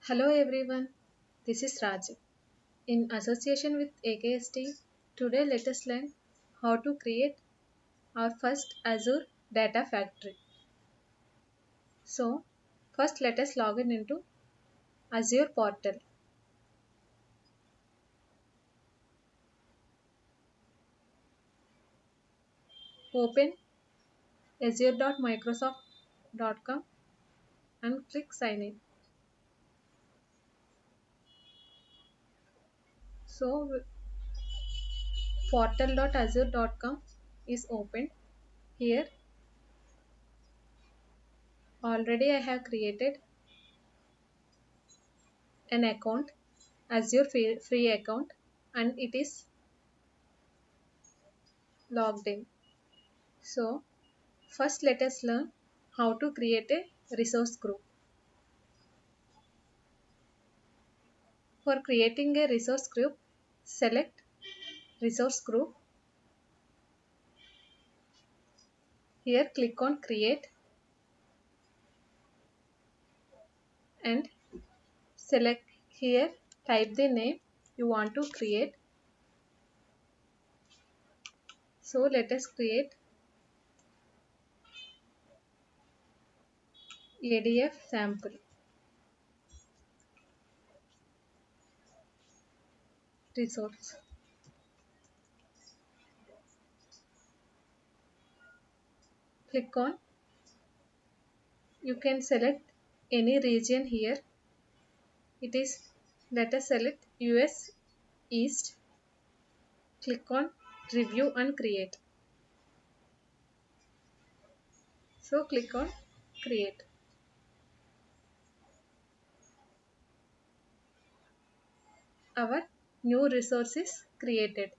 Hello everyone, this is Raj. In association with AKST, today let us learn how to create our first Azure Data Factory. So, first let us log in into Azure portal. Open azure.microsoft.com and click sign in. So, portal.azure.com is opened. Here, already I have created an account, Azure free account, and it is logged in. So, first let us learn how to create a resource group. For creating a resource group, select resource group. Here click on create and select here, type the name you want to create. So let us create ADF sample resource. Click on, you can select any region here. It is, let us select US East. Click on review and create. So click on create. Our new resource is created,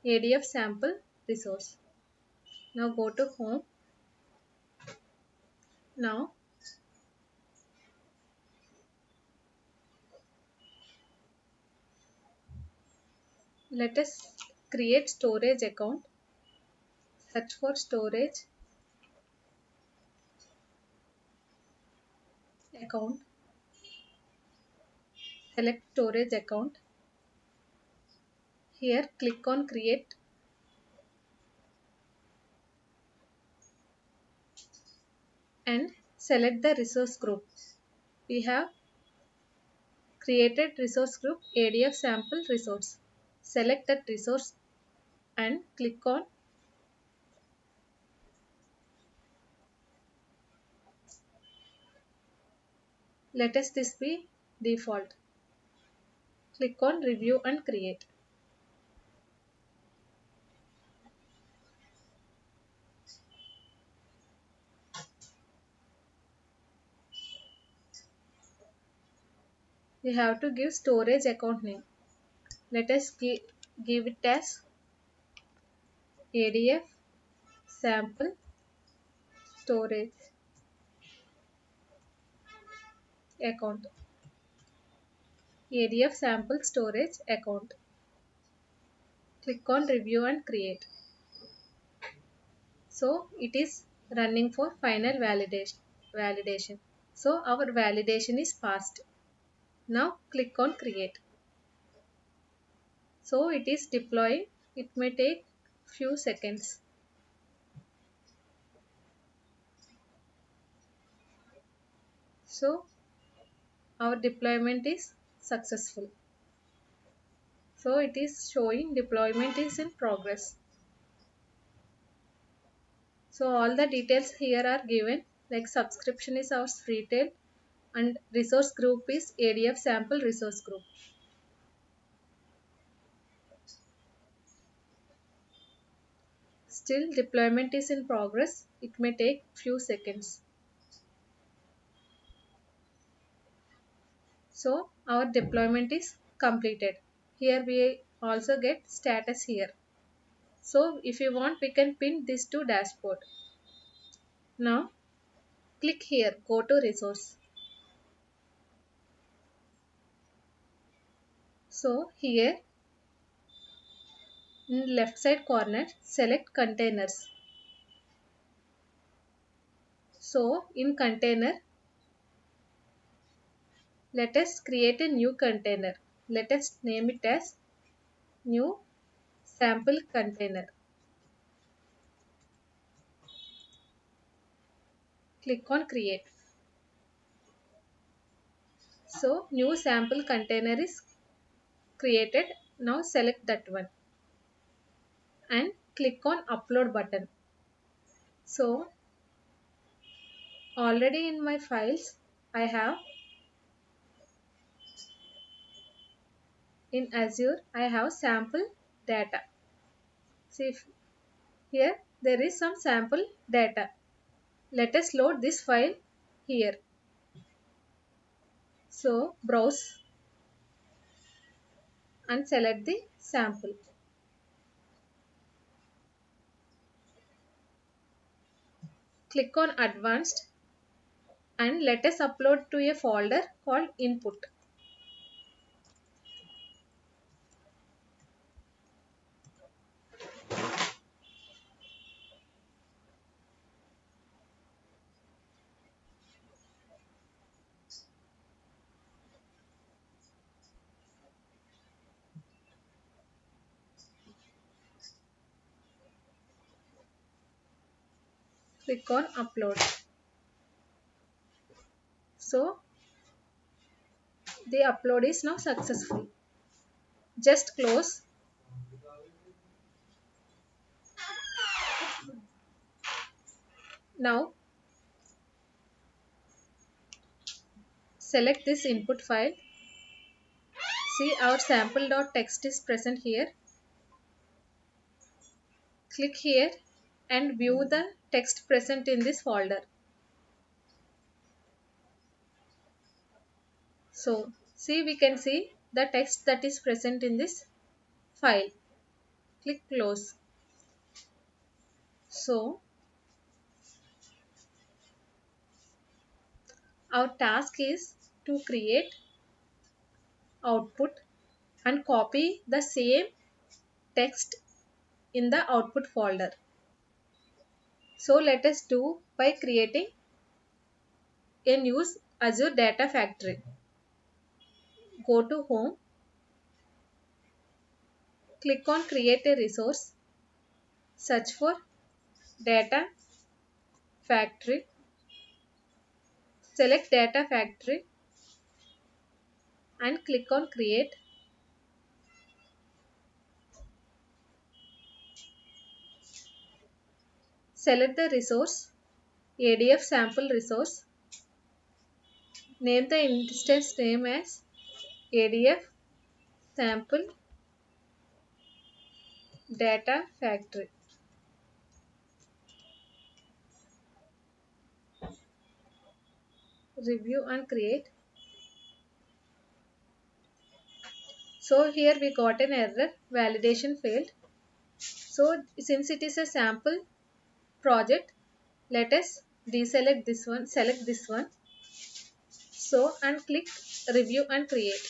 ADF sample resource. Now go to home. Now let us create storage account. Search for storage account. Select storage account. Here click on create and select the resource group. We have created resource group ADF sample resource. Select that resource and click on let us this be default. Click on review and create. We have to give storage account name. Let us give it as ADF sample storage account. ADF sample storage account. Click on review and create. So it is running for final validation. So our validation is passed. Now click on create. So it is deploying. It may take few seconds. So our deployment is successful. So it is showing deployment is in progress. So all the details here are given, like subscription is our retail and resource group is ADF sample resource group. Still deployment is in progress. It may take few seconds. So our deployment is completed. Here we also get status here. So if you want, we can pin this to dashboard. Now click here, go to resource. So here in left side corner, select containers. So in container, Let us create a new container. Let us name it as new sample container. Click on create. So new sample container is created. Now select that one and click on upload button. So already in my files I have in Azure I have sample data. See here there is some sample data. Let us load this file here. So browse and select the sample. Click on advanced and let us upload to a folder called input. Click on upload. So the upload is now successful. Just close. Now select this input file. See our sample.txt is present here. Click here and view the text present in this folder. So see we can see the text that is present in this file. Click close. So our task is to create output and copy the same text in the output folder. So let us do by creating a new Azure Data Factory. Go to Home, click on Create a Resource, search for Data Factory, select Data Factory and click on Create. Select the resource, ADF sample resource. Name the instance name as ADF sample data factory. Review and create. So here we got an error, validation failed. So since it is a sample project, let us deselect this one, select this one. So and click review and create.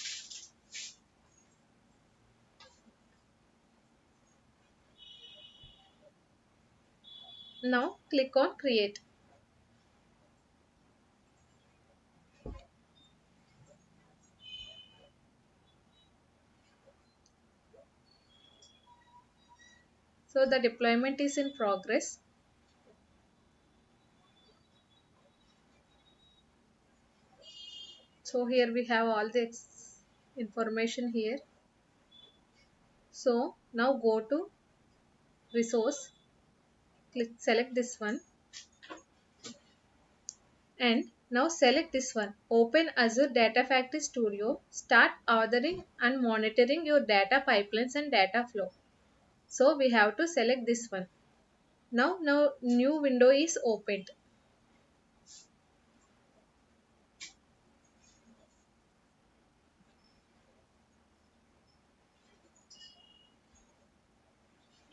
Now click on create. So the deployment is in progress. So here we have all the information here. So now go to resource, click select this one and now select this one. Open Azure Data Factory Studio. Start authoring and monitoring your data pipelines and data flow. So we have to select this one. Now new window is opened.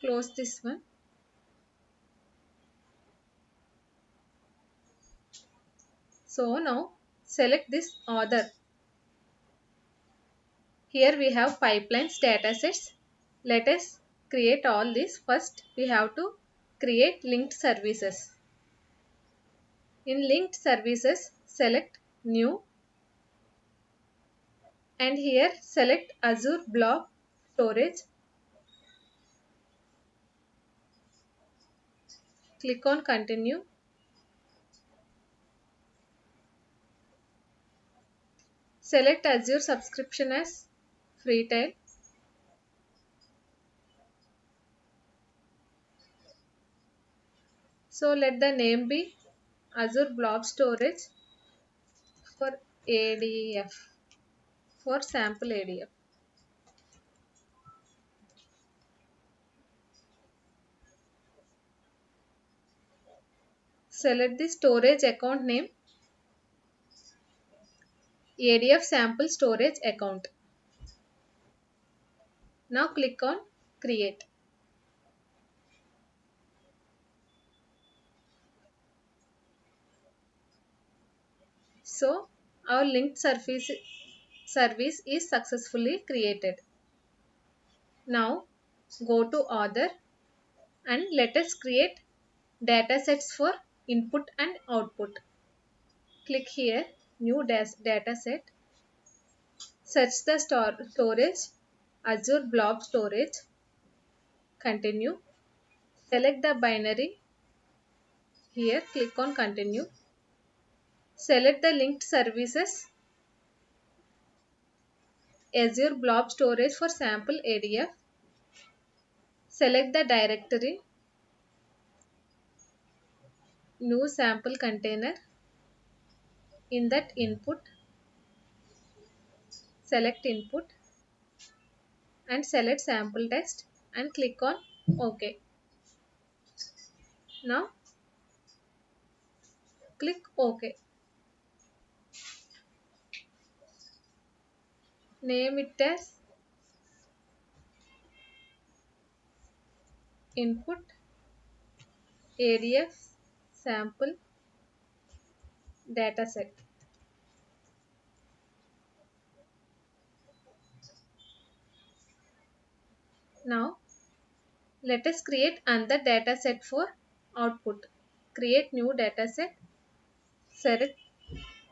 Close this one. So now select this author. Here we have pipelines datasets. Let us create all this. First we have to create linked services. In linked services select new and here select Azure Blob Storage. Click on continue. Select Azure subscription as free trial. So let the name be Azure Blob Storage for ADF, for sample ADF. Select the storage account name, ADF sample storage account. Now click on create. So our linked service is successfully created. Now go to Author and let us create datasets for input and output. Click here, new dataset. Search the storage, Azure Blob Storage. Continue. Select the binary. Here, click on continue. Select the linked services, Azure Blob Storage for sample ADF. Select the directory, new sample container. In that input, select input and select sample test and click on OK. Now click OK. Name it as input ADF sample dataset. Now let us create another dataset for output. Create new dataset. Select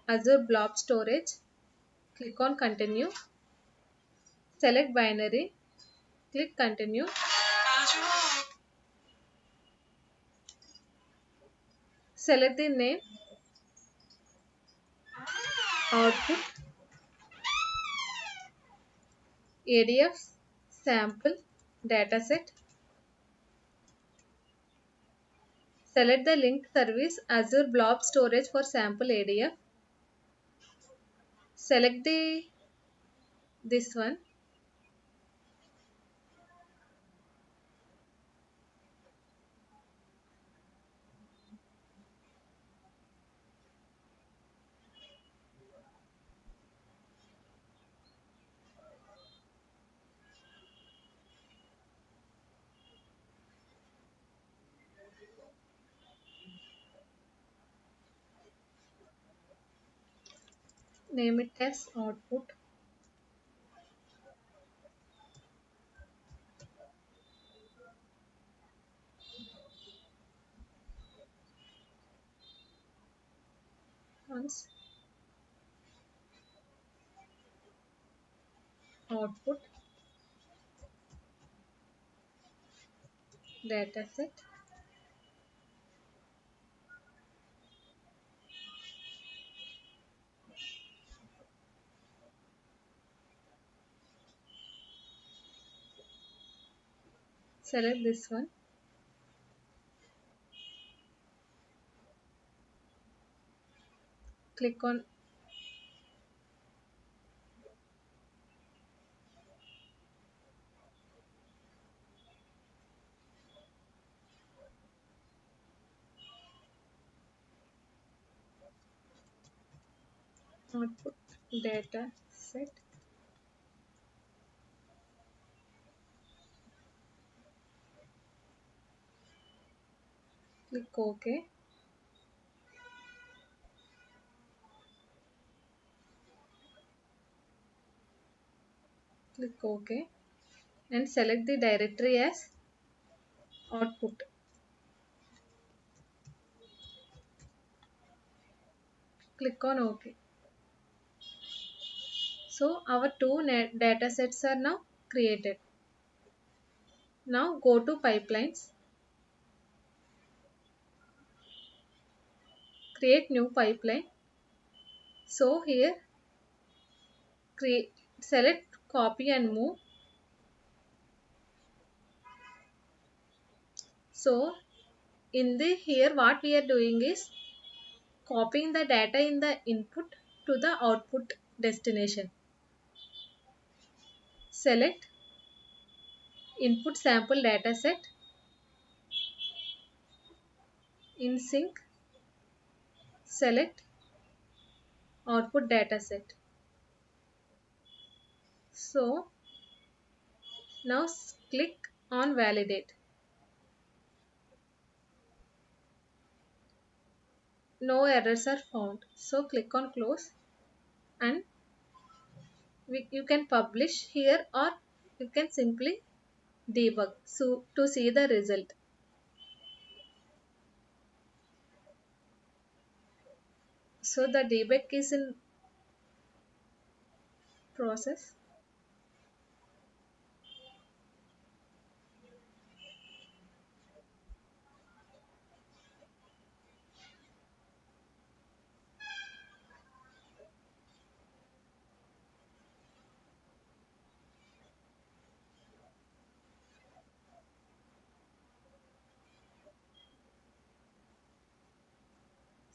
Azure Blob Storage. Click on continue. Select binary. Click continue. Select the name, output ADF sample dataset. Select the linked service Azure Blob Storage for sample ADF. Select this one. Name it as output. Once output dataset. Select this one. Click on output data set. Click OK. Click OK and select the directory as output. Click on OK. So our two data sets are now created. Now go to pipelines, create new pipeline. So here create, select copy and move. So in the here what we are doing is copying the data in the input to the output destination. Select input sample dataset in sync. Select output dataset. So now click on validate. No errors are found. So click on close and you can publish here, or you can simply debug so to see the result. So the debug is in process.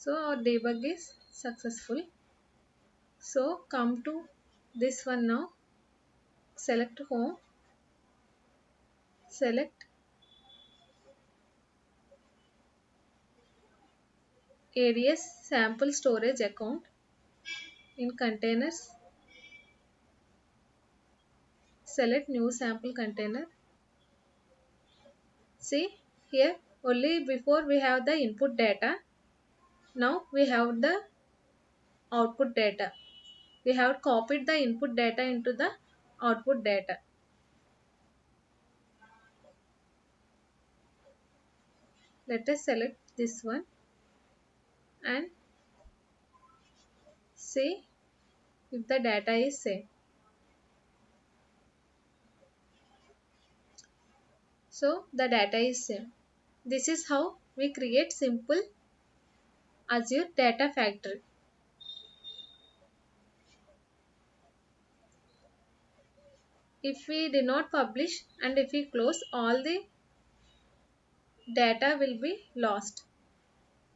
So our debug is successful. So come to this one now. Select home. Select ADS sample storage account in containers. Select new sample container. See here only before we have the input data. Now we have the output data. We have copied the input data into the output data. Let us select this one and see if the data is same. So the data is same. This is how we create simple Azure Data Factory. If we do not publish and if we close, all the data will be lost.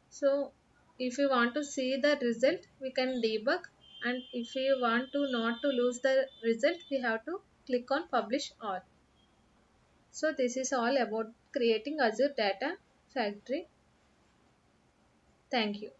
So if you want to see the result, we can debug, and if we want to not to lose the result, we have to click on publish all. So this is all about creating Azure Data Factory. Thank you.